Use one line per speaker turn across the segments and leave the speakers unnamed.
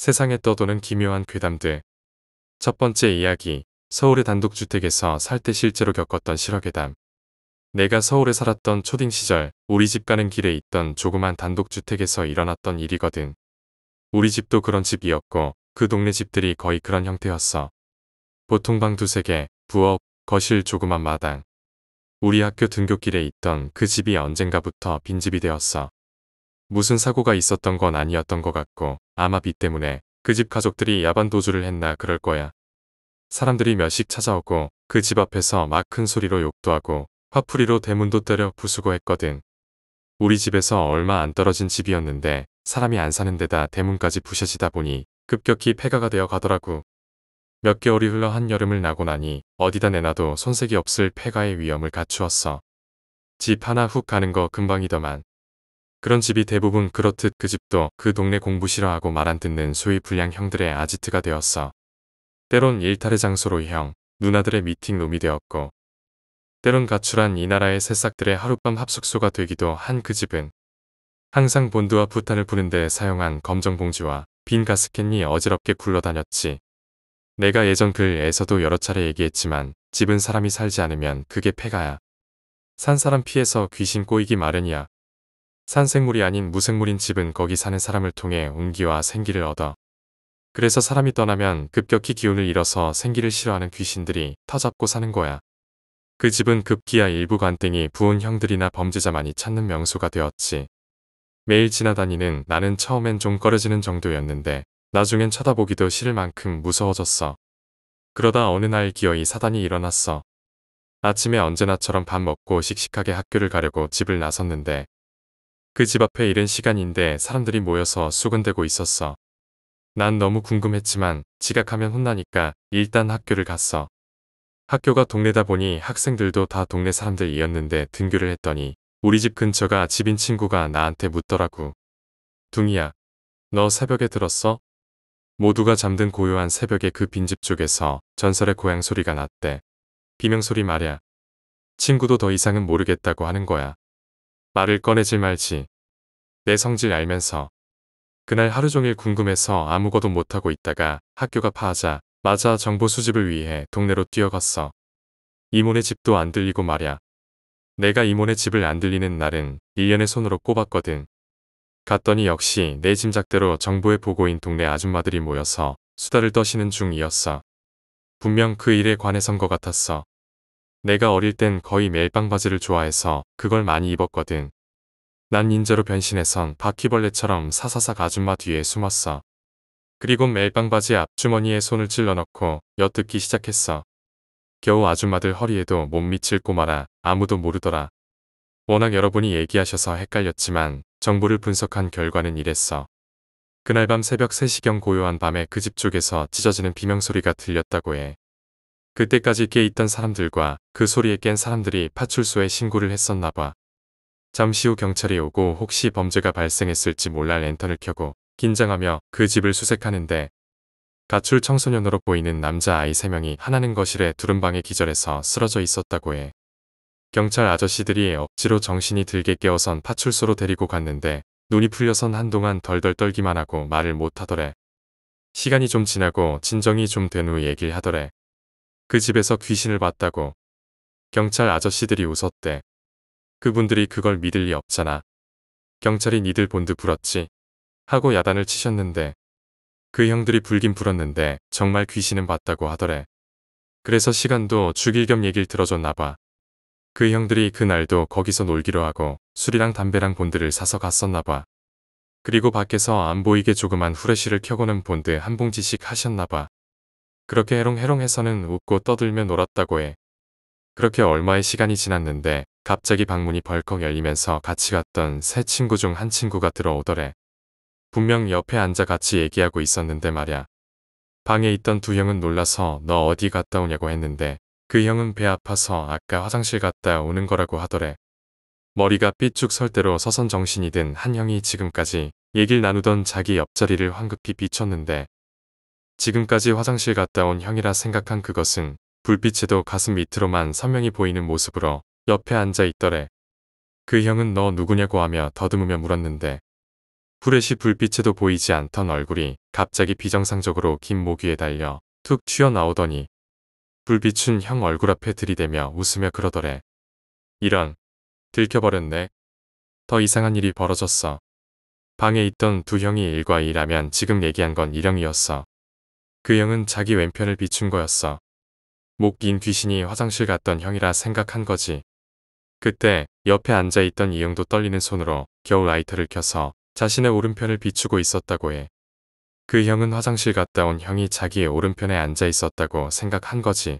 세상에 떠도는 기묘한 괴담들. 첫 번째 이야기. 서울의 단독주택에서 살 때 실제로 겪었던 실화괴담. 내가 서울에 살았던 초딩 시절 우리 집 가는 길에 있던 조그만 단독주택에서 일어났던 일이거든. 우리 집도 그런 집이었고 그 동네 집들이 거의 그런 형태였어. 보통 방 두세 개, 부엌, 거실, 조그만 마당. 우리 학교 등굣길에 있던 그 집이 언젠가부터 빈집이 되었어. 무슨 사고가 있었던 건 아니었던 것 같고 아마 비 때문에 그 집 가족들이 야반 도주를 했나 그럴 거야. 사람들이 몇씩 찾아오고 그 집 앞에서 막 큰 소리로 욕도 하고 화풀이로 대문도 때려 부수고 했거든. 우리 집에서 얼마 안 떨어진 집이었는데 사람이 안 사는 데다 대문까지 부셔지다 보니 급격히 폐가가 되어 가더라고. 몇 개월이 흘러 한여름을 나고 나니 어디다 내놔도 손색이 없을 폐가의 위험을 갖추었어. 집 하나 훅 가는 거 금방이더만. 그런 집이 대부분 그렇듯 그 집도 그 동네 공부 싫어하고 말 안 듣는 소위 불량 형들의 아지트가 되었어. 때론 일탈의 장소로 형, 누나들의 미팅룸이 되었고 때론 가출한 이 나라의 새싹들의 하룻밤 합숙소가 되기도 한 그 집은 항상 본드와 부탄을 푸는데 사용한 검정 봉지와 빈 가스캔이 어지럽게 굴러다녔지. 내가 예전 글에서도 여러 차례 얘기했지만 집은 사람이 살지 않으면 그게 폐가야. 산 사람 피해서 귀신 꼬이기 마련이야. 산생물이 아닌 무생물인 집은 거기 사는 사람을 통해 운기와 생기를 얻어. 그래서 사람이 떠나면 급격히 기운을 잃어서 생기를 싫어하는 귀신들이 터잡고 사는 거야. 그 집은 급기야 일부 관땡이 부은 형들이나 범죄자만이 찾는 명소가 되었지. 매일 지나다니는 나는 처음엔 좀 꺼려지는 정도였는데 나중엔 쳐다보기도 싫을 만큼 무서워졌어. 그러다 어느 날 기어이 사단이 일어났어. 아침에 언제나처럼 밥 먹고 씩씩하게 학교를 가려고 집을 나섰는데 그 집 앞에 이른 시간인데 사람들이 모여서 수군대고 있었어. 난 너무 궁금했지만 지각하면 혼나니까 일단 학교를 갔어. 학교가 동네다 보니 학생들도 다 동네 사람들이었는데 등교를 했더니 우리 집 근처가 집인 친구가 나한테 묻더라고. 둥이야, 너 새벽에 들었어? 모두가 잠든 고요한 새벽에 그 빈집 쪽에서 전설의 고향 소리가 났대. 비명소리 말야. 친구도 더 이상은 모르겠다고 하는 거야. 말을 꺼내질 말지. 내 성질 알면서. 그날 하루 종일 궁금해서 아무것도 못하고 있다가 학교가 파하자 맞아 정보 수집을 위해 동네로 뛰어갔어. 이모네 집도 안 들리고 말야. 내가 이모네 집을 안 들리는 날은 1년의 손으로 꼽았거든. 갔더니 역시 내 짐작대로 정보의 보고인 동네 아줌마들이 모여서 수다를 떠시는 중이었어. 분명 그 일에 관해선 것 같았어. 내가 어릴 땐 거의 매일 빵바지를 좋아해서 그걸 많이 입었거든. 난 닌자로 변신해선 바퀴벌레처럼 사사삭 아줌마 뒤에 숨었어. 그리고 매일 빵바지 앞주머니에 손을 찔러넣고 엿듣기 시작했어. 겨우 아줌마들 허리에도 못 미칠 꼬마라 아무도 모르더라. 워낙 여러분이 얘기하셔서 헷갈렸지만 정보를 분석한 결과는 이랬어. 그날 밤 새벽 3시경 고요한 밤에 그 집 쪽에서 찢어지는 비명소리가 들렸다고 해. 그때까지 깨있던 사람들과 그 소리에 깬 사람들이 파출소에 신고를 했었나 봐. 잠시 후 경찰이 오고 혹시 범죄가 발생했을지 몰라 랜턴을 켜고 긴장하며 그 집을 수색하는데 가출 청소년으로 보이는 남자아이 3명이 하나는 거실에 둘은 방에 기절해서 쓰러져 있었다고 해. 경찰 아저씨들이 억지로 정신이 들게 깨워선 파출소로 데리고 갔는데 눈이 풀려선 한동안 덜덜 떨기만 하고 말을 못하더래. 시간이 좀 지나고 진정이 좀 된 후 얘기를 하더래. 그 집에서 귀신을 봤다고. 경찰 아저씨들이 웃었대. 그분들이 그걸 믿을 리 없잖아. 경찰이 니들 본드 불었지 하고 야단을 치셨는데 그 형들이 불긴 불었는데 정말 귀신은 봤다고 하더래. 그래서 시간도 죽일 겸 얘기를 들어줬나 봐. 그 형들이 그날도 거기서 놀기로 하고 술이랑 담배랑 본드를 사서 갔었나 봐. 그리고 밖에서 안 보이게 조그만 후레쉬를 켜고는 본드 한 봉지씩 하셨나 봐. 그렇게 해롱해롱해서는 웃고 떠들며 놀았다고 해. 그렇게 얼마의 시간이 지났는데 갑자기 방문이 벌컥 열리면서 같이 갔던 세 친구 중 한 친구가 들어오더래. 분명 옆에 앉아 같이 얘기하고 있었는데 말야. 방에 있던 두 형은 놀라서 너 어디 갔다 오냐고 했는데 그 형은 배 아파서 아까 화장실 갔다 오는 거라고 하더래. 머리가 삐쭉 설 대로 서선 정신이 든 한 형이 지금까지 얘기를 나누던 자기 옆자리를 황급히 비췄는데 지금까지 화장실 갔다 온 형이라 생각한 그것은 불빛에도 가슴 밑으로만 선명히 보이는 모습으로 옆에 앉아 있더래. 그 형은 너 누구냐고 하며 더듬으며 물었는데 후레쉬 불빛에도 보이지 않던 얼굴이 갑자기 비정상적으로 긴 목 위에 달려 툭 튀어나오더니 불빛은 형 얼굴 앞에 들이대며 웃으며 그러더래. 이런, 들켜버렸네. 더 이상한 일이 벌어졌어. 방에 있던 두 형이 1과 2라면 지금 얘기한 건 1형이었어. 그 형은 자기 왼편을 비춘 거였어. 목 긴 귀신이 화장실 갔던 형이라 생각한 거지. 그때 옆에 앉아있던 이 형도 떨리는 손으로 겨우 라이터를 켜서 자신의 오른편을 비추고 있었다고 해. 그 형은 화장실 갔다 온 형이 자기의 오른편에 앉아 있었다고 생각한 거지.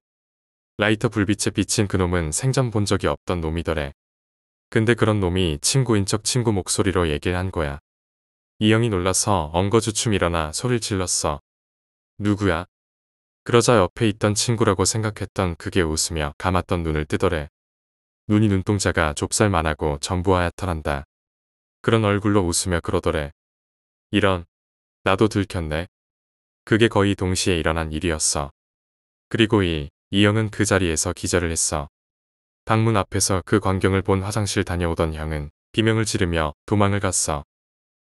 라이터 불빛에 비친 그놈은 생전 본 적이 없던 놈이더래. 근데 그런 놈이 친구인 척 친구 목소리로 얘기를 한 거야. 이 형이 놀라서 엉거주춤 일어나 소리를 질렀어. 누구야? 그러자 옆에 있던 친구라고 생각했던 그게 웃으며 감았던 눈을 뜨더래. 눈이 눈동자가 좁쌀만하고 전부 하얗더란다. 그런 얼굴로 웃으며 그러더래. 이런, 나도 들켰네. 그게 거의 동시에 일어난 일이었어. 그리고 이 형은 그 자리에서 기절을 했어. 방문 앞에서 그 광경을 본 화장실 다녀오던 형은 비명을 지르며 도망을 갔어.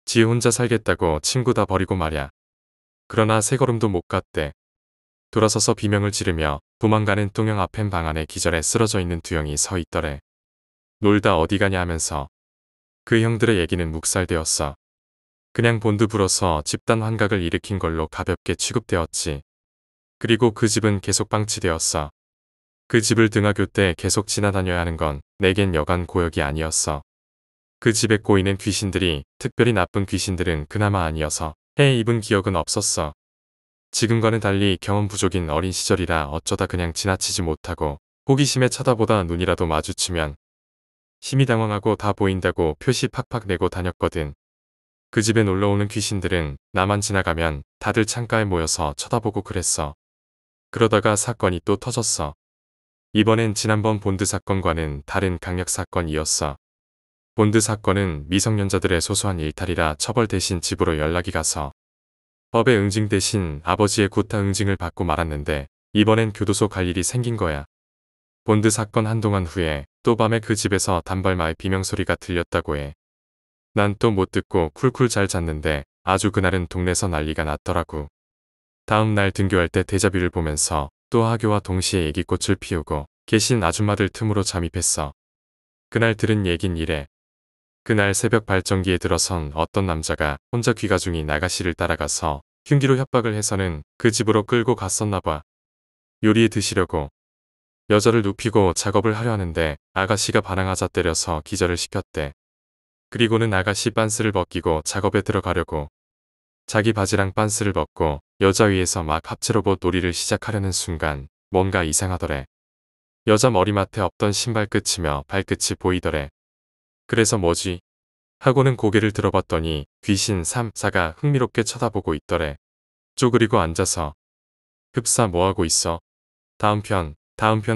지 혼자 살겠다고 친구 다 버리고 말야. 그러나 세 걸음도 못 갔대. 돌아서서 비명을 지르며 도망가는 뚱형 앞엔 방 안에 기절해 쓰러져 있는 두 형이 서 있더래. 놀다 어디 가냐 하면서. 그 형들의 얘기는 묵살되었어. 그냥 본드 불어서 집단 환각을 일으킨 걸로 가볍게 취급되었지. 그리고 그 집은 계속 방치되었어. 그 집을 등하교 때 계속 지나다녀야 하는 건 내겐 여간 고역이 아니었어. 그 집에 꼬이는 귀신들이, 특별히 나쁜 귀신들은 그나마 아니어서 해에 입은 기억은 없었어. 지금과는 달리 경험 부족인 어린 시절이라 어쩌다 그냥 지나치지 못하고 호기심에 쳐다보다 눈이라도 마주치면 심히 당황하고 다 보인다고 표시 팍팍 내고 다녔거든. 그 집에 놀러오는 귀신들은 나만 지나가면 다들 창가에 모여서 쳐다보고 그랬어. 그러다가 사건이 또 터졌어. 이번엔 지난번 본드 사건과는 다른 강력 사건이었어. 본드 사건은 미성년자들의 소소한 일탈이라 처벌 대신 집으로 연락이 가서 법의 응징 대신 아버지의 구타 응징을 받고 말았는데 이번엔 교도소 갈 일이 생긴 거야. 본드 사건 한동안 후에 또 밤에 그 집에서 단발마의 비명소리가 들렸다고 해. 난 또 못 듣고 쿨쿨 잘 잤는데 아주 그날은 동네에서 난리가 났더라고. 다음 날 등교할 때 데자뷰를 보면서 또 하교와 동시에 얘기꽃을 피우고 계신 아줌마들 틈으로 잠입했어. 그날 들은 얘긴 이래. 그날 새벽 발전기에 들어선 어떤 남자가 혼자 귀가 중인 아가씨를 따라가서 흉기로 협박을 해서는 그 집으로 끌고 갔었나 봐. 요리에 드시려고. 여자를 눕히고 작업을 하려 하는데 아가씨가 반항하자 때려서 기절을 시켰대. 그리고는 아가씨 빤스를 벗기고 작업에 들어가려고. 자기 바지랑 빤스를 벗고 여자 위에서 막 합체로봇 놀이를 시작하려는 순간 뭔가 이상하더래. 여자 머리맡에 없던 신발 끝이며 발끝이 보이더래. 그래서 뭐지? 하고는 고개를 들어봤더니 귀신 3, 4가 흥미롭게 쳐다보고 있더래. 쪼그리고 앉아서. 흡사 뭐하고 있어? 다음 편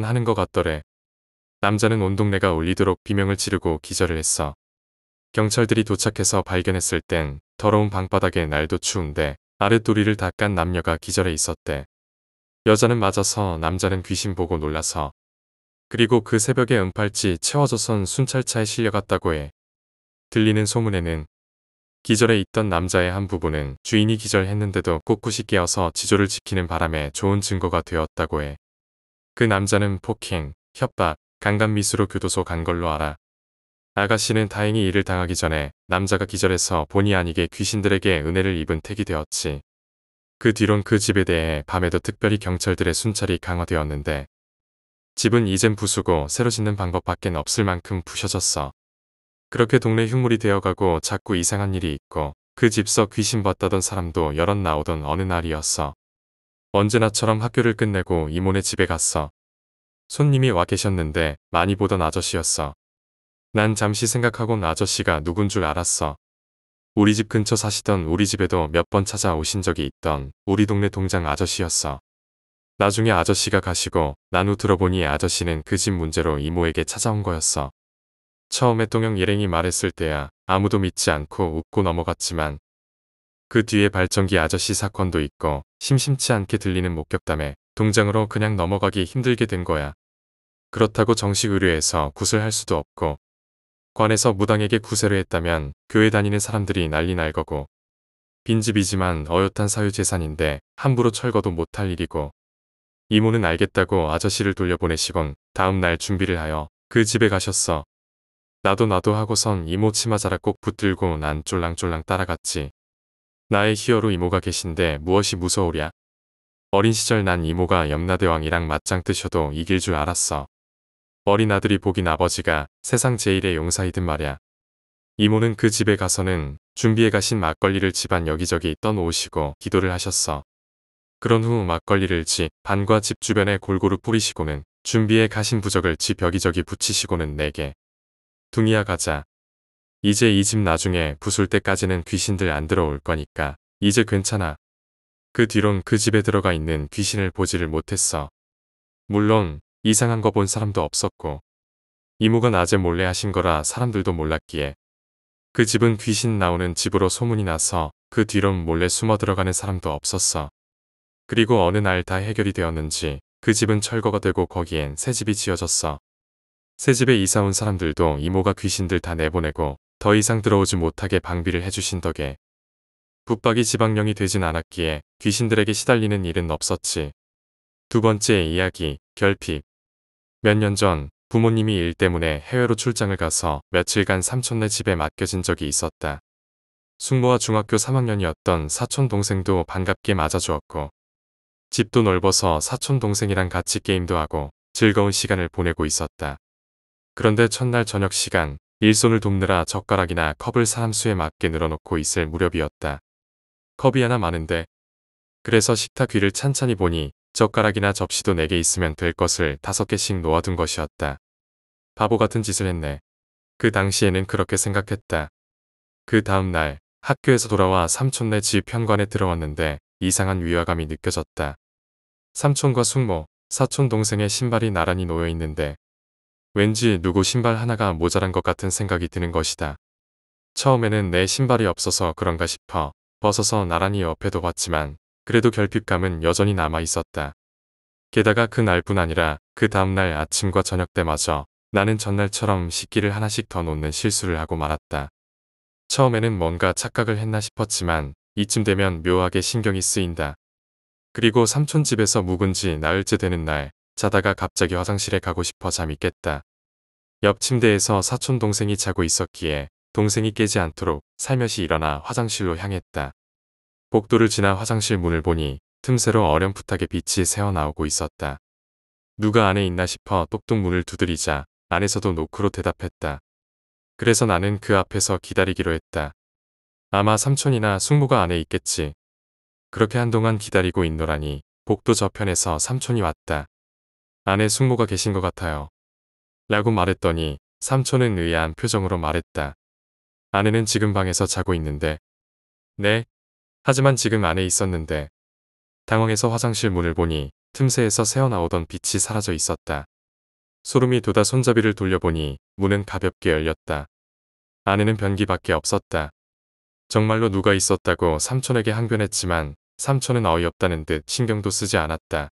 하는 것 같더래. 남자는 온 동네가 울리도록 비명을 지르고 기절을 했어. 경찰들이 도착해서 발견했을 땐 더러운 방바닥에 날도 추운데 아랫도리를 닦은 남녀가 기절해 있었대. 여자는 맞아서 남자는 귀신 보고 놀라서. 그리고 그 새벽에 은팔찌 채워져선 순찰차에 실려갔다고 해. 들리는 소문에는 기절해 있던 남자의 한 부부는 주인이 기절했는데도 꿋꿋이 깨어서 지조를 지키는 바람에 좋은 증거가 되었다고 해. 그 남자는 폭행, 협박, 강간미수로 교도소 간 걸로 알아. 아가씨는 다행히 이를 당하기 전에 남자가 기절해서 본의 아니게 귀신들에게 은혜를 입은 택이 되었지. 그 뒤론 그 집에 대해 밤에도 특별히 경찰들의 순찰이 강화되었는데 집은 이젠 부수고 새로 짓는 방법밖엔 없을 만큼 부셔졌어. 그렇게 동네 흉물이 되어가고 자꾸 이상한 일이 있고 그 집서 귀신 봤다던 사람도 여럿 나오던 어느 날이었어. 언제나처럼 학교를 끝내고 이모네 집에 갔어. 손님이 와 계셨는데 많이 보던 아저씨였어. 난 잠시 생각하곤 아저씨가 누군 줄 알았어. 우리 집 근처 사시던 우리 집에도 몇 번 찾아오신 적이 있던 우리 동네 동장 아저씨였어. 나중에 아저씨가 가시고 난 후 들어보니 아저씨는 그 집 문제로 이모에게 찾아온 거였어. 처음에 똥형 일행이 말했을 때야 아무도 믿지 않고 웃고 넘어갔지만 그 뒤에 발전기 아저씨 사건도 있고 심심치 않게 들리는 목격담에 동장으로 그냥 넘어가기 힘들게 된 거야. 그렇다고 정식 의뢰해서 굿을 할 수도 없고 관에서 무당에게 구세를 했다면 교회 다니는 사람들이 난리 날 거고, 빈집이지만 어엿한 사유재산인데 함부로 철거도 못할 일이고, 이모는 알겠다고 아저씨를 돌려보내시곤 다음 날 준비를 하여 그 집에 가셨어. 나도 하고선 이모 치마자락 꼭 붙들고 난 쫄랑쫄랑 따라갔지. 나의 히어로 이모가 계신데 무엇이 무서우랴. 어린 시절 난 이모가 염라대왕이랑 맞짱 뜨셔도 이길 줄 알았어. 어린 아들이 복인 아버지가 세상 제일의 용사이든 말야. 이모는 그 집에 가서는 준비해 가신 막걸리를 집안 여기저기 떠놓으시고 기도를 하셨어. 그런 후 막걸리를 집 반과 집 주변에 골고루 뿌리시고는 준비해 가신 부적을 집 여기저기 붙이시고는 내게 둥이야 가자. 이제 이 집 나중에 부술 때까지는 귀신들 안 들어올 거니까 이제 괜찮아. 그 뒤론 그 집에 들어가 있는 귀신을 보지를 못했어. 물론 이상한 거 본 사람도 없었고, 이모가 낮에 몰래 하신 거라 사람들도 몰랐기에 그 집은 귀신 나오는 집으로 소문이 나서 그 뒤론 몰래 숨어 들어가는 사람도 없었어. 그리고 어느 날 다 해결이 되었는지 그 집은 철거가 되고 거기엔 새 집이 지어졌어. 새 집에 이사 온 사람들도 이모가 귀신들 다 내보내고 더 이상 들어오지 못하게 방비를 해주신 덕에 붙박이 지방령이 되진 않았기에 귀신들에게 시달리는 일은 없었지. 두 번째 이야기, 결핍. 몇 년 전 부모님이 일 때문에 해외로 출장을 가서 며칠간 삼촌네 집에 맡겨진 적이 있었다. 숙모와 중학교 3학년이었던 사촌 동생도 반갑게 맞아주었고, 집도 넓어서 사촌 동생이랑 같이 게임도 하고 즐거운 시간을 보내고 있었다. 그런데 첫날 저녁 시간, 일손을 돕느라 젓가락이나 컵을 사람 수에 맞게 늘어놓고 있을 무렵이었다. 컵이 하나 많은데, 그래서 식탁 위를 찬찬히 보니 젓가락이나 접시도 4개 있으면 될 것을 5개씩 놓아둔 것이었다. 바보 같은 짓을 했네. 그 당시에는 그렇게 생각했다. 그 다음 날 학교에서 돌아와 삼촌네 집 현관에 들어왔는데 이상한 위화감이 느껴졌다. 삼촌과 숙모, 사촌 동생의 신발이 나란히 놓여 있는데 왠지 누구 신발 하나가 모자란 것 같은 생각이 드는 것이다. 처음에는 내 신발이 없어서 그런가 싶어 벗어서 나란히 옆에도 봤지만 그래도 결핍감은 여전히 남아 있었다. 게다가 그날뿐 아니라 그 다음날 아침과 저녁 때마저 나는 전날처럼 식기를 하나씩 더 놓는 실수를 하고 말았다. 처음에는 뭔가 착각을 했나 싶었지만 이쯤 되면 묘하게 신경이 쓰인다. 그리고 삼촌 집에서 묵은 지 나흘째 되는 날 자다가 갑자기 화장실에 가고 싶어 잠이 깼다. 옆 침대에서 사촌 동생이 자고 있었기에 동생이 깨지 않도록 살며시 일어나 화장실로 향했다. 복도를 지나 화장실 문을 보니 틈새로 어렴풋하게 빛이 새어나오고 있었다. 누가 안에 있나 싶어 똑똑 문을 두드리자 안에서도 노크로 대답했다. 그래서 나는 그 앞에서 기다리기로 했다. 아마 삼촌이나 숙모가 안에 있겠지. 그렇게 한동안 기다리고 있노라니 복도 저편에서 삼촌이 왔다. 안에 숙모가 계신 것 같아요. 라고 말했더니 삼촌은 의아한 표정으로 말했다. 아내는 지금 방에서 자고 있는데. 네. 하지만 지금 안에 있었는데. 당황해서 화장실 문을 보니 틈새에서 새어나오던 빛이 사라져 있었다. 소름이 돋아 손잡이를 돌려보니 문은 가볍게 열렸다. 안에는 변기밖에 없었다. 정말로 누가 있었다고 삼촌에게 항변했지만 삼촌은 어이없다는 듯 신경도 쓰지 않았다.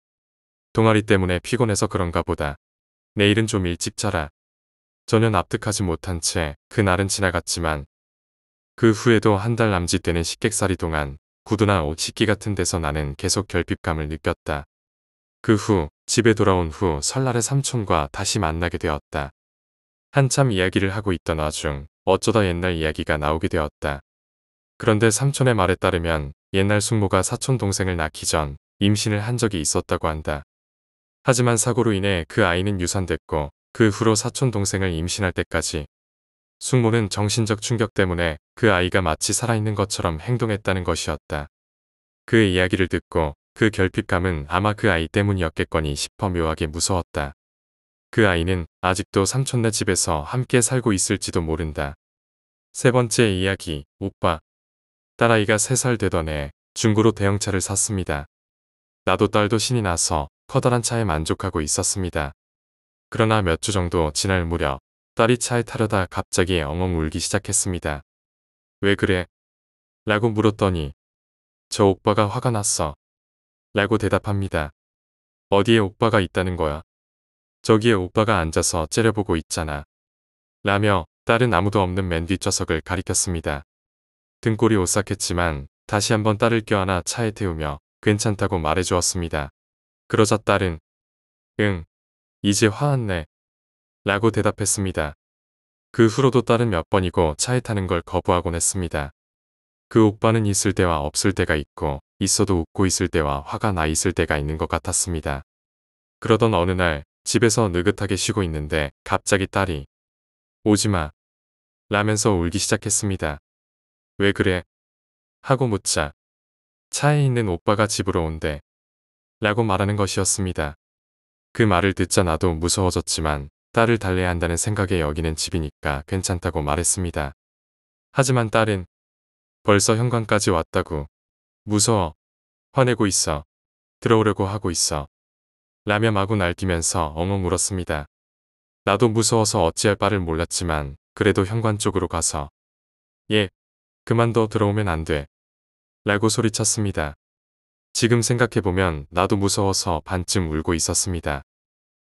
동아리 때문에 피곤해서 그런가 보다. 내일은 좀 일찍 자라. 전혀 납득하지 못한 채 그날은 지나갔지만 그 후에도 한 달 남짓 되는 식객살이 동안 구두나 옷 씻기 같은 데서 나는 계속 결핍감을 느꼈다. 그 후 집에 돌아온 후 설날에 삼촌과 다시 만나게 되었다. 한참 이야기를 하고 있던 와중 어쩌다 옛날 이야기가 나오게 되었다. 그런데 삼촌의 말에 따르면 옛날 숙모가 사촌 동생을 낳기 전 임신을 한 적이 있었다고 한다. 하지만 사고로 인해 그 아이는 유산됐고 그 후로 사촌 동생을 임신할 때까지 숙모는 정신적 충격 때문에 그 아이가 마치 살아있는 것처럼 행동했다는 것이었다. 그 이야기를 듣고 그 결핍감은 아마 그 아이 때문이었겠거니 싶어 묘하게 무서웠다. 그 아이는 아직도 삼촌네 집에서 함께 살고 있을지도 모른다. 세 번째 이야기, 오빠. 딸아이가 3살 되던 해 중고로 대형차를 샀습니다. 나도 딸도 신이 나서 커다란 차에 만족하고 있었습니다. 그러나 몇 주 정도 지날 무렵 딸이 차에 타려다 갑자기 엉엉 울기 시작했습니다. 왜 그래? 라고 물었더니 저 오빠가 화가 났어. 라고 대답합니다. 어디에 오빠가 있다는 거야? 저기에 오빠가 앉아서 째려보고 있잖아. 라며 딸은 아무도 없는 맨 뒷좌석을 가리켰습니다. 등골이 오싹했지만 다시 한번 딸을 껴안아 차에 태우며 괜찮다고 말해주었습니다. 그러자 딸은 응, 이제 화았네 라고 대답했습니다. 그 후로도 딸은 몇 번이고 차에 타는 걸 거부하곤 했습니다. 그 오빠는 있을 때와 없을 때가 있고 있어도 웃고 있을 때와 화가 나 있을 때가 있는 것 같았습니다. 그러던 어느 날 집에서 느긋하게 쉬고 있는데 갑자기 딸이 오지마 라면서 울기 시작했습니다. 왜 그래? 하고 묻자 차에 있는 오빠가 집으로 온대 라고 말하는 것이었습니다. 그 말을 듣자 나도 무서워졌지만 딸을 달래야 한다는 생각에 여기는 집이니까 괜찮다고 말했습니다. 하지만 딸은 벌써 현관까지 왔다고 무서워 화내고 있어 들어오려고 하고 있어 라며 마구 날뛰면서 엉엉 울었습니다. 나도 무서워서 어찌할 바를 몰랐지만 그래도 현관 쪽으로 가서 예, 그만둬 들어오면 안 돼 라고 소리쳤습니다. 지금 생각해보면 나도 무서워서 반쯤 울고 있었습니다.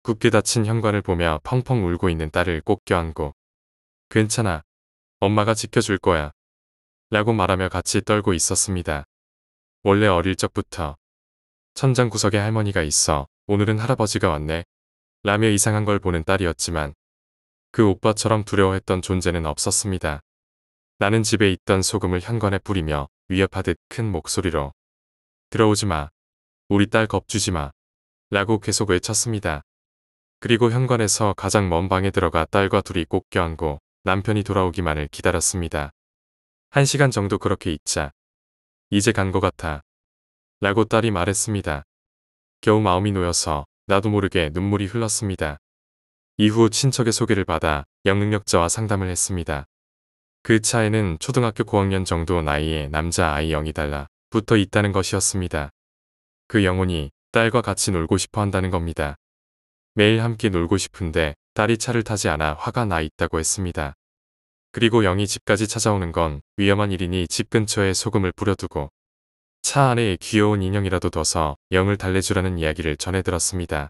굳게 닫힌 현관을 보며 펑펑 울고 있는 딸을 꼭 껴안고 괜찮아, 엄마가 지켜줄 거야 라고 말하며 같이 떨고 있었습니다. 원래 어릴 적부터 천장 구석에 할머니가 있어 오늘은 할아버지가 왔네 라며 이상한 걸 보는 딸이었지만 그 오빠처럼 두려워했던 존재는 없었습니다. 나는 집에 있던 소금을 현관에 뿌리며 위협하듯 큰 목소리로 들어오지 마, 우리 딸 겁주지 마 라고 계속 외쳤습니다. 그리고 현관에서 가장 먼 방에 들어가 딸과 둘이 꼭 껴안고 남편이 돌아오기만을 기다렸습니다. 1시간 정도 그렇게 있자 이제 간 것 같아 라고 딸이 말했습니다. 겨우 마음이 놓여서 나도 모르게 눈물이 흘렀습니다. 이후 친척의 소개를 받아 영능력자와 상담을 했습니다. 그 차에는 초등학교 고학년 정도 나이의 남자아이 0이 달라 붙어 있다는 것이었습니다. 그 영혼이 딸과 같이 놀고 싶어 한다는 겁니다. 매일 함께 놀고 싶은데 딸이 차를 타지 않아 화가 나 있다고 했습니다. 그리고 0이 집까지 찾아오는 건 위험한 일이니 집 근처에 소금을 뿌려두고 차 안에 귀여운 인형이라도 둬서 0을 달래주라는 이야기를 전해 들었습니다.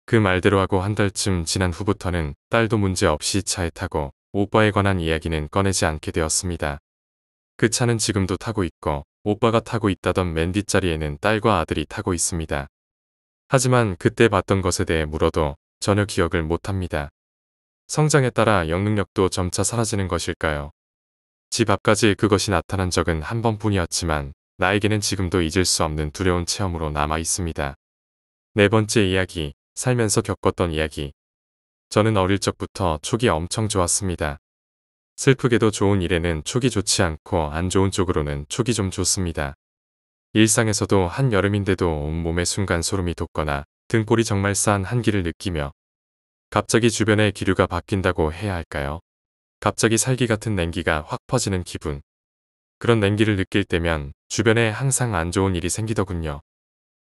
그 말대로 하고 한 달쯤 지난 후부터는 딸도 문제없이 차에 타고 오빠에 관한 이야기는 꺼내지 않게 되었습니다. 그 차는 지금도 타고 있고 오빠가 타고 있다던 맨 뒷자리에는 딸과 아들이 타고 있습니다. 하지만 그때 봤던 것에 대해 물어도 전혀 기억을 못합니다. 성장에 따라 영능력도 점차 사라지는 것일까요? 집 앞까지 그것이 나타난 적은 한 번뿐이었지만 나에게는 지금도 잊을 수 없는 두려운 체험으로 남아 있습니다. 네 번째 이야기, 살면서 겪었던 이야기. 저는 어릴 적부터 촉이 엄청 좋았습니다. 슬프게도 좋은 일에는 촉이 좋지 않고 안 좋은 쪽으로는 촉이 좀 좋습니다. 일상에서도 한여름인데도 온몸에 순간 소름이 돋거나 등골이 정말 싸한 한기를 느끼며 갑자기 주변의 기류가 바뀐다고 해야 할까요? 갑자기 살기 같은 냉기가 확 퍼지는 기분. 그런 냉기를 느낄 때면 주변에 항상 안 좋은 일이 생기더군요.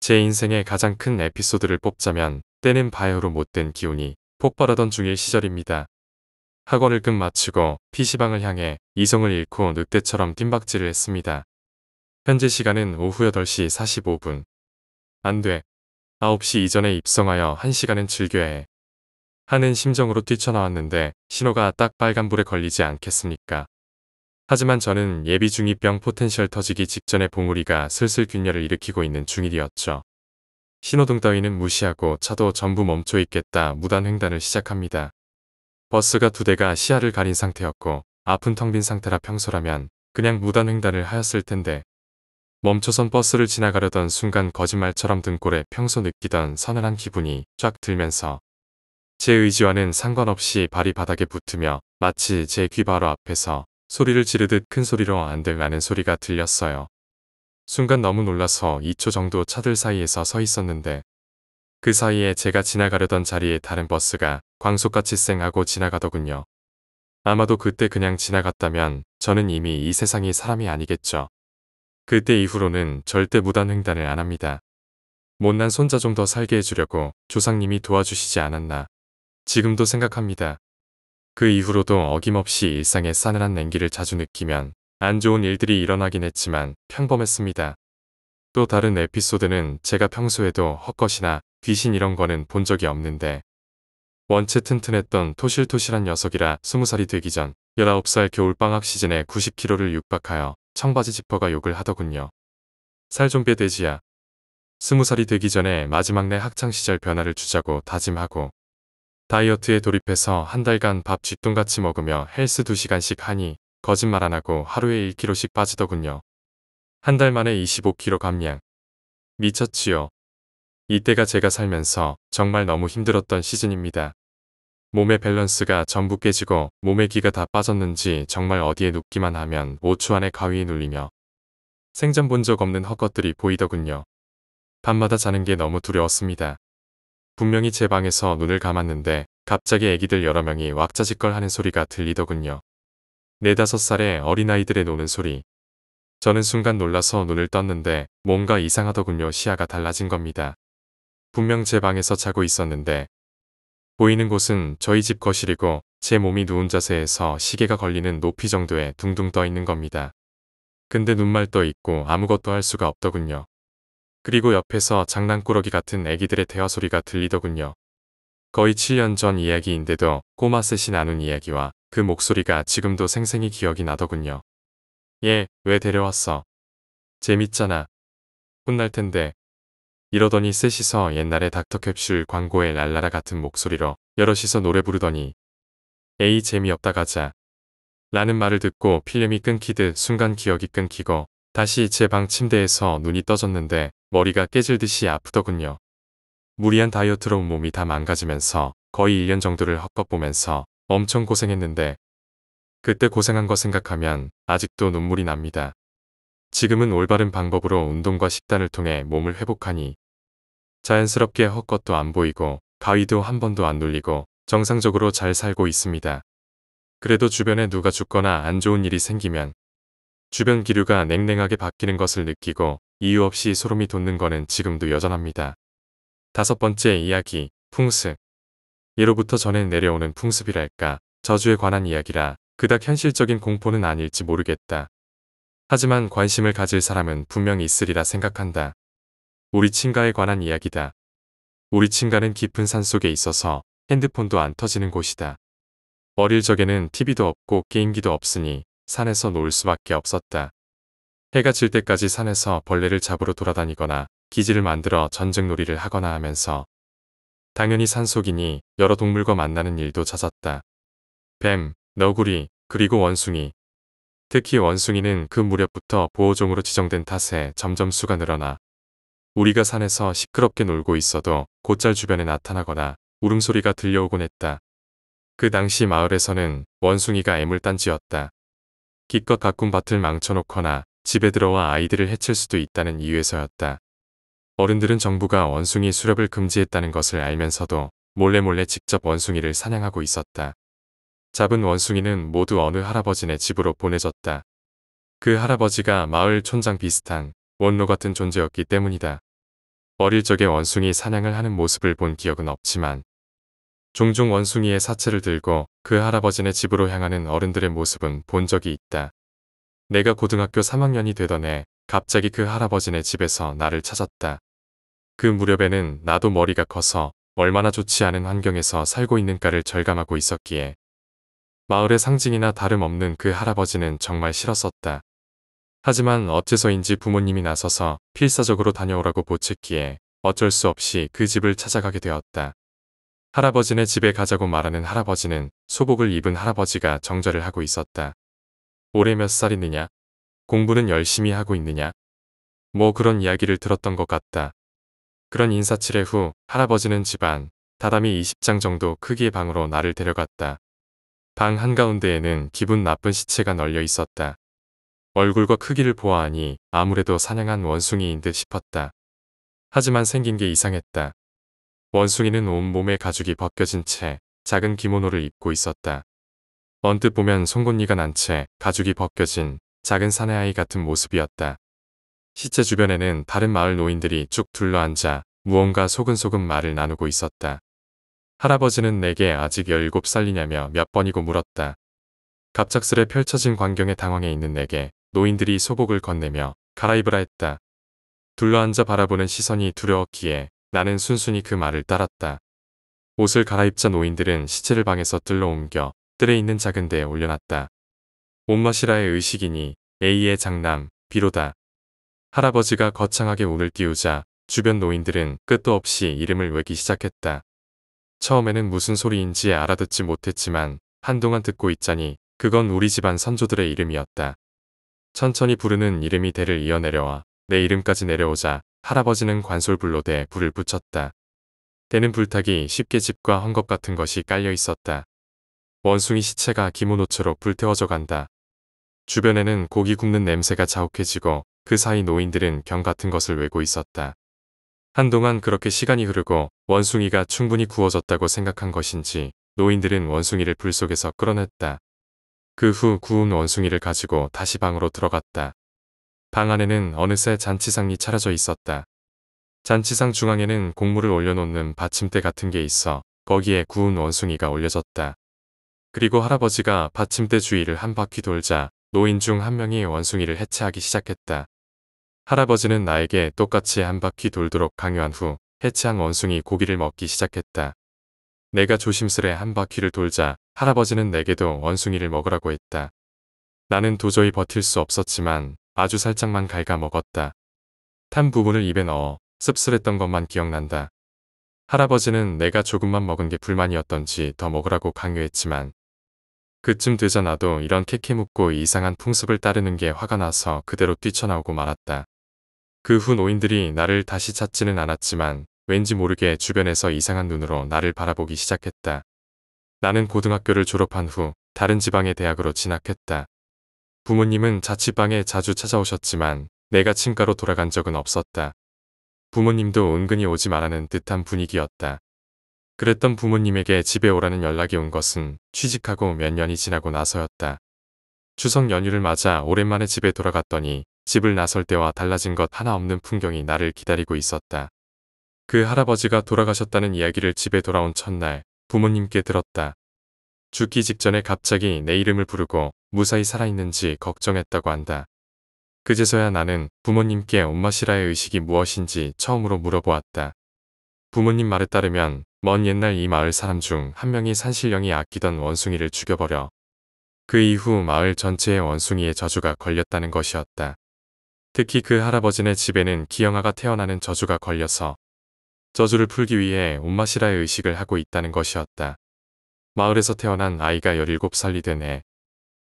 제 인생의 가장 큰 에피소드를 뽑자면 때는 바야흐로 못된 기운이 폭발하던 중일 시절입니다. 학원을 끝마치고 PC방을 향해 이성을 잃고 늑대처럼 뜀박질을 했습니다. 현재 시간은 오후 8시 45분. 안 돼. 9시 이전에 입성하여 1시간은 즐겨야 해. 하는 심정으로 뛰쳐나왔는데 신호가 딱 빨간불에 걸리지 않겠습니까? 하지만 저는 예비 중2병 포텐셜 터지기 직전에 봉우리가 슬슬 균열을 일으키고 있는 중일이었죠. 신호등 따위는 무시하고 차도 전부 멈춰 있겠다 무단 횡단을 시작합니다. 버스가 2대가 시야를 가린 상태였고 앞은 텅 빈 상태라 평소라면 그냥 무단 횡단을 하였을 텐데 멈춰선 버스를 지나가려던 순간 거짓말처럼 등골에 평소 느끼던 서늘한 기분이 쫙 들면서 제 의지와는 상관없이 발이 바닥에 붙으며 마치 제 귀 바로 앞에서 소리를 지르듯 큰 소리로 안들나는 소리가 들렸어요. 순간 너무 놀라서 2초 정도 차들 사이에서 서 있었는데 그 사이에 제가 지나가려던 자리에 다른 버스가 광속같이 쌩하고 지나가더군요. 아마도 그때 그냥 지나갔다면 저는 이미 이 세상이 사람이 아니겠죠. 그때 이후로는 절대 무단 횡단을 안 합니다. 못난 손자 좀 더 살게 해주려고 조상님이 도와주시지 않았나. 지금도 생각합니다. 그 이후로도 어김없이 일상의 싸늘한 냉기를 자주 느끼면 안 좋은 일들이 일어나긴 했지만 평범했습니다. 또 다른 에피소드는 제가 평소에도 헛것이나 귀신 이런 거는 본 적이 없는데 원체 튼튼했던 토실토실한 녀석이라 20살이 되기 전 19살 겨울방학 시즌에 90kg를 육박하여 청바지 지퍼가 욕을 하더군요. 살 좀 빼 돼지야. 20살이 되기 전에 마지막 내 학창시절 변화를 주자고 다짐하고 다이어트에 돌입해서 한 달간 밥 쥐똥같이 먹으며 헬스 2시간씩 하니 거짓말 안 하고 하루에 1kg씩 빠지더군요. 한 달 만에 25kg 감량. 미쳤지요. 이때가 제가 살면서 정말 너무 힘들었던 시즌입니다. 몸의 밸런스가 전부 깨지고 몸에 기가 다 빠졌는지 정말 어디에 눕기만 하면 5초 안에 가위에 눌리며 생전 본 적 없는 헛것들이 보이더군요. 밤마다 자는 게 너무 두려웠습니다. 분명히 제 방에서 눈을 감았는데 갑자기 애기들 여러 명이 왁자지껄 하는 소리가 들리더군요. 4~5살의 어린아이들의 노는 소리. 저는 순간 놀라서 눈을 떴는데 뭔가 이상하더군요. 시야가 달라진 겁니다. 분명 제 방에서 자고 있었는데 보이는 곳은 저희 집 거실이고 제 몸이 누운 자세에서 시계가 걸리는 높이 정도에 둥둥 떠 있는 겁니다. 근데 눈만 떠 있고 아무것도 할 수가 없더군요. 그리고 옆에서 장난꾸러기 같은 애기들의 대화 소리가 들리더군요. 거의 7년 전 이야기인데도 꼬마 셋이 나눈 이야기와 그 목소리가 지금도 생생히 기억이 나더군요. 얘, 왜 데려왔어? 재밌잖아. 혼날 텐데. 이러더니 셋이서 옛날에 닥터캡슐 광고의 랄라라 같은 목소리로 여럿이서 노래 부르더니 에이 재미없다 가자. 라는 말을 듣고 필름이 끊기듯 순간 기억이 끊기고 다시 제 방 침대에서 눈이 떠졌는데 머리가 깨질 듯이 아프더군요. 무리한 다이어트로 몸이 다 망가지면서 거의 1년 정도를 헛것 보면서 엄청 고생했는데 그때 고생한 거 생각하면 아직도 눈물이 납니다. 지금은 올바른 방법으로 운동과 식단을 통해 몸을 회복하니 자연스럽게 헛것도 안 보이고 가위도 한 번도 안 눌리고 정상적으로 잘 살고 있습니다. 그래도 주변에 누가 죽거나 안 좋은 일이 생기면 주변 기류가 냉랭하게 바뀌는 것을 느끼고 이유 없이 소름이 돋는 거는 지금도 여전합니다. 5번째 이야기, 풍습. 예로부터 전해 내려오는 풍습이랄까, 저주에 관한 이야기라 그닥 현실적인 공포는 아닐지 모르겠다. 하지만 관심을 가질 사람은 분명 있으리라 생각한다. 우리 친가에 관한 이야기다. 우리 친가는 깊은 산속에 있어서 핸드폰도 안 터지는 곳이다. 어릴 적에는 TV도 없고 게임기도 없으니 산에서 놀 수밖에 없었다. 해가 질 때까지 산에서 벌레를 잡으러 돌아다니거나 기지를 만들어 전쟁놀이를 하거나 하면서 당연히 산속이니 여러 동물과 만나는 일도 잦았다. 뱀, 너구리, 그리고 원숭이. 특히 원숭이는 그 무렵부터 보호종으로 지정된 탓에 점점 수가 늘어나 우리가 산에서 시끄럽게 놀고 있어도 곧잘 주변에 나타나거나 울음소리가 들려오곤 했다. 그 당시 마을에서는 원숭이가 애물단지였다. 기껏 가꾼 밭을 망쳐놓거나 집에 들어와 아이들을 해칠 수도 있다는 이유에서였다. 어른들은 정부가 원숭이 수렵을 금지했다는 것을 알면서도 몰래 직접 원숭이를 사냥하고 있었다. 잡은 원숭이는 모두 어느 할아버지네 집으로 보내졌다. 그 할아버지가 마을 촌장 비슷한 원로 같은 존재였기 때문이다. 어릴 적에 원숭이 사냥을 하는 모습을 본 기억은 없지만 종종 원숭이의 사체를 들고 그 할아버지네 집으로 향하는 어른들의 모습은 본 적이 있다. 내가 고등학교 3학년이 되던 해 갑자기 그 할아버지네 집에서 나를 찾았다. 그 무렵에는 나도 머리가 커서 얼마나 좋지 않은 환경에서 살고 있는가를 절감하고 있었기에 마을의 상징이나 다름없는 그 할아버지는 정말 싫었었다. 하지만 어째서인지 부모님이 나서서 필사적으로 다녀오라고 보챘기에 어쩔 수 없이 그 집을 찾아가게 되었다. 할아버지네 집에 가자고 말하는 할아버지는 소복을 입은 할아버지가 정절을 하고 있었다. 올해 몇 살이느냐? 공부는 열심히 하고 있느냐? 뭐 그런 이야기를 들었던 것 같다. 그런 인사치레 후 할아버지는 집안 다다미 20장 정도 크기의 방으로 나를 데려갔다. 방 한가운데에는 기분 나쁜 시체가 널려 있었다. 얼굴과 크기를 보아하니 아무래도 사냥한 원숭이인 듯 싶었다. 하지만 생긴 게 이상했다. 원숭이는 온몸에 가죽이 벗겨진 채 작은 기모노를 입고 있었다. 언뜻 보면 송곳니가 난 채 가죽이 벗겨진 작은 사내아이 같은 모습이었다. 시체 주변에는 다른 마을 노인들이 쭉 둘러앉아 무언가 소근소근 말을 나누고 있었다. 할아버지는 내게 아직 17살이냐며 몇 번이고 물었다. 갑작스레 펼쳐진 광경에 당황해 있는 내게 노인들이 소복을 건네며 갈아입으라 했다. 둘러앉아 바라보는 시선이 두려웠기에 나는 순순히 그 말을 따랐다. 옷을 갈아입자 노인들은 시체를 방에서 뜰로 옮겨 뜰에 있는 작은 데에 올려놨다. 온마시라의 의식이니 A의 장남, 비로다. 할아버지가 거창하게 운을 띄우자 주변 노인들은 끝도 없이 이름을 외기 시작했다. 처음에는 무슨 소리인지 알아듣지 못했지만 한동안 듣고 있자니 그건 우리 집안 선조들의 이름이었다. 천천히 부르는 이름이 대를 이어 내려와 내 이름까지 내려오자 할아버지는 관솔불로 대 불을 붙였다. 대는 불타기 쉽게 집과 헝겊 같은 것이 깔려 있었다. 원숭이 시체가 기모노처로 불태워져 간다. 주변에는 고기 굽는 냄새가 자욱해지고 그 사이 노인들은 병 같은 것을 외고 있었다. 한동안 그렇게 시간이 흐르고 원숭이가 충분히 구워졌다고 생각한 것인지 노인들은 원숭이를 불 속에서 끌어냈다. 그 후 구운 원숭이를 가지고 다시 방으로 들어갔다. 방 안에는 어느새 잔치상이 차려져 있었다. 잔치상 중앙에는 곡물을 올려놓는 받침대 같은 게 있어 거기에 구운 원숭이가 올려졌다. 그리고 할아버지가 받침대 주위를 한 바퀴 돌자 노인 중 한 명이 원숭이를 해체하기 시작했다. 할아버지는 나에게 똑같이 한 바퀴 돌도록 강요한 후 해체한 원숭이 고기를 먹기 시작했다. 내가 조심스레 한 바퀴를 돌자 할아버지는 내게도 원숭이를 먹으라고 했다. 나는 도저히 버틸 수 없었지만 아주 살짝만 갉아 먹었다. 탄 부분을 입에 넣어 씁쓸했던 것만 기억난다. 할아버지는 내가 조금만 먹은 게 불만이었던지 더 먹으라고 강요했지만 그쯤 되자 나도 이런 캐캐묻고 이상한 풍습을 따르는 게 화가 나서 그대로 뛰쳐나오고 말았다. 그 후 노인들이 나를 다시 찾지는 않았지만 왠지 모르게 주변에서 이상한 눈으로 나를 바라보기 시작했다. 나는 고등학교를 졸업한 후 다른 지방의 대학으로 진학했다. 부모님은 자취방에 자주 찾아오셨지만 내가 친가로 돌아간 적은 없었다. 부모님도 은근히 오지 말라는 듯한 분위기였다. 그랬던 부모님에게 집에 오라는 연락이 온 것은 취직하고 몇 년이 지나고 나서였다. 추석 연휴를 맞아 오랜만에 집에 돌아갔더니 집을 나설 때와 달라진 것 하나 없는 풍경이 나를 기다리고 있었다. 그 할아버지가 돌아가셨다는 이야기를 집에 돌아온 첫날 부모님께 들었다. 죽기 직전에 갑자기 내 이름을 부르고 무사히 살아있는지 걱정했다고 한다. 그제서야 나는 부모님께 온마시라의 의식이 무엇인지 처음으로 물어보았다. 부모님 말에 따르면 먼 옛날 이 마을 사람 중 한 명이 산신령이 아끼던 원숭이를 죽여버려 그 이후 마을 전체에 원숭이의 저주가 걸렸다는 것이었다. 특히 그 할아버지네 집에는 기영아가 태어나는 저주가 걸려서 저주를 풀기 위해 온마시라의 의식을 하고 있다는 것이었다. 마을에서 태어난 아이가 17살이 된 해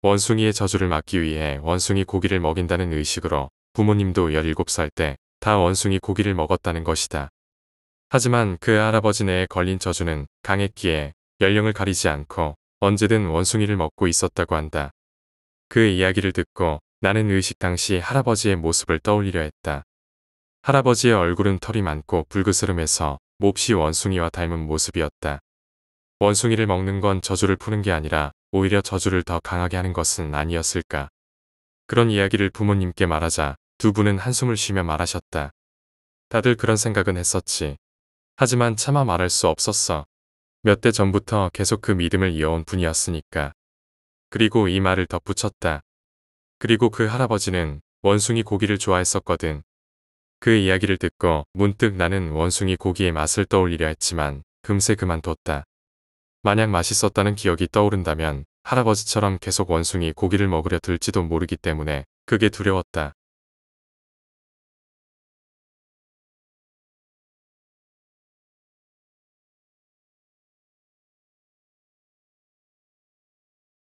원숭이의 저주를 막기 위해 원숭이 고기를 먹인다는 의식으로 부모님도 17살 때 다 원숭이 고기를 먹었다는 것이다. 하지만 그 할아버지네에 걸린 저주는 강했기에 연령을 가리지 않고 언제든 원숭이를 먹고 있었다고 한다. 그 이야기를 듣고 나는 의식 당시 할아버지의 모습을 떠올리려 했다. 할아버지의 얼굴은 털이 많고 불그스름해서 몹시 원숭이와 닮은 모습이었다. 원숭이를 먹는 건 저주를 푸는 게 아니라 오히려 저주를 더 강하게 하는 것은 아니었을까. 그런 이야기를 부모님께 말하자 두 분은 한숨을 쉬며 말하셨다. 다들 그런 생각은 했었지. 하지만 차마 말할 수 없었어. 몇 대 전부터 계속 그 믿음을 이어온 분이었으니까. 그리고 이 말을 덧붙였다. 그리고 그 할아버지는 원숭이 고기를 좋아했었거든. 그 이야기를 듣고 문득 나는 원숭이 고기의 맛을 떠올리려 했지만 금세 그만뒀다. 만약 맛있었다는 기억이 떠오른다면 할아버지처럼 계속 원숭이 고기를 먹으려 들지도 모르기 때문에 그게 두려웠다.